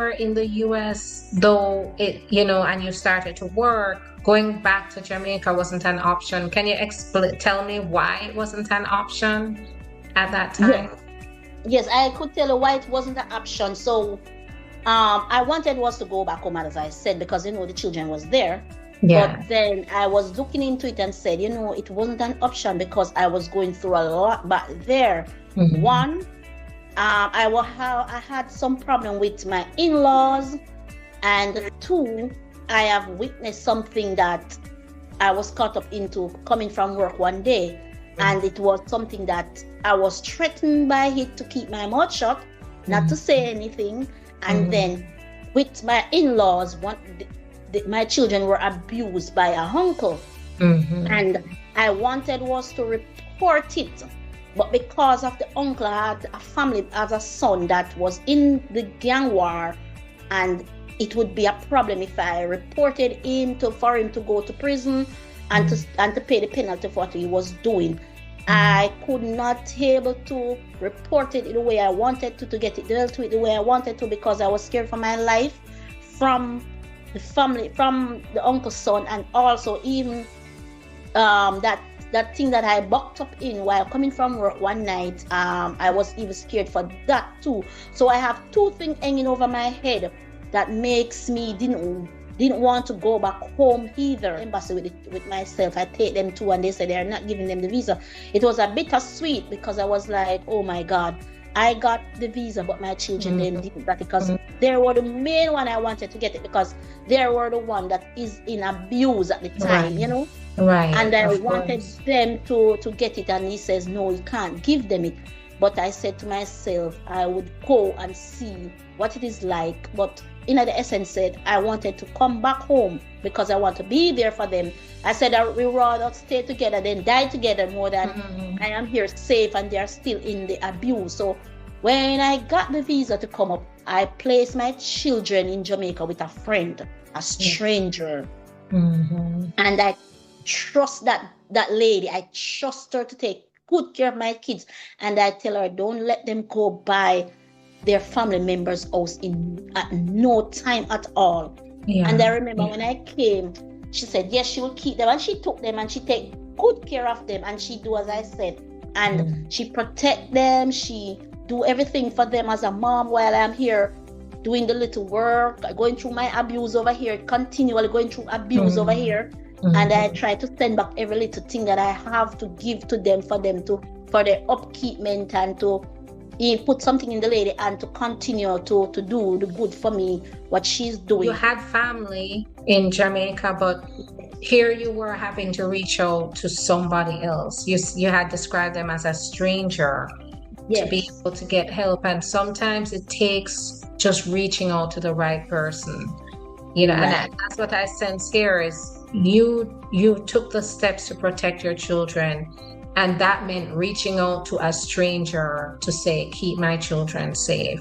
were in the US, though, and you started to work, going back to Jamaica wasn't an option. Can you tell me why it wasn't an option at that time? Yes, I could tell you why it wasn't an option. So I wanted was to go back home, as I said, because, the children was there. Yeah. But then I was looking into it and said, it wasn't an option because I was going through a lot back there. Mm-hmm. One, I had some problem with my in-laws, and two, I have witnessed something that I was caught up into coming from work one day, and it was something that I was threatened by it to keep my mouth shut, not to say anything, and then with my in-laws, my children were abused by a uncle, and I wanted was to report it. But because of the uncle, I had a family, as a son that was in the gang war, and it would be a problem if I reported him for him to go to prison and to pay the penalty for what he was doing. I could not be able to report it in the way I wanted to get it dealt with the way I wanted to, because I was scared for my life from the family, from the uncle's son, and also even that thing that I bucked up in while coming from work one night. I was even scared for that too. So I have two things hanging over my head that makes me didn't want to go back home either. Embassy with myself, I take them too, and they said they're not giving them the visa. It was a bittersweet, because I was like, oh my God, I got the visa, but my children didn't get it, because they were the main one I wanted to get it, because they were the one that is in abuse at the time, Right. And I wanted them to get it, and he says, no, you can't give them it. But I said to myself, I would go and see what it is like. But in the essence said, I wanted to come back home because I want to be there for them. I said, I would rather stay together than die together more than I am here safe and they are still in the abuse. So when I got the visa to come up, I placed my children in Jamaica with a friend, a stranger. And I trust that lady. I trust her to take good care of my kids. And I tell her, don't let them go by their family members' house at no time at all. And I remember when I came, she said yes, she will keep them, and she took them and she take good care of them, and she do as I said, and she protect them, she do everything for them as a mom while I'm here doing the little work, going through my abuse over here, continually going through abuse over here. And I try to send back every little thing that I have to give to them for their upkeepment, and to put something in the lady, and to continue to do the good for me, what she's doing. You had family in Jamaica, but here you were having to reach out to somebody else. You had described them as a stranger to be able to get help. And sometimes it takes just reaching out to the right person, and that's what I sense here is you took the steps to protect your children, and that meant reaching out to a stranger to say, keep my children safe.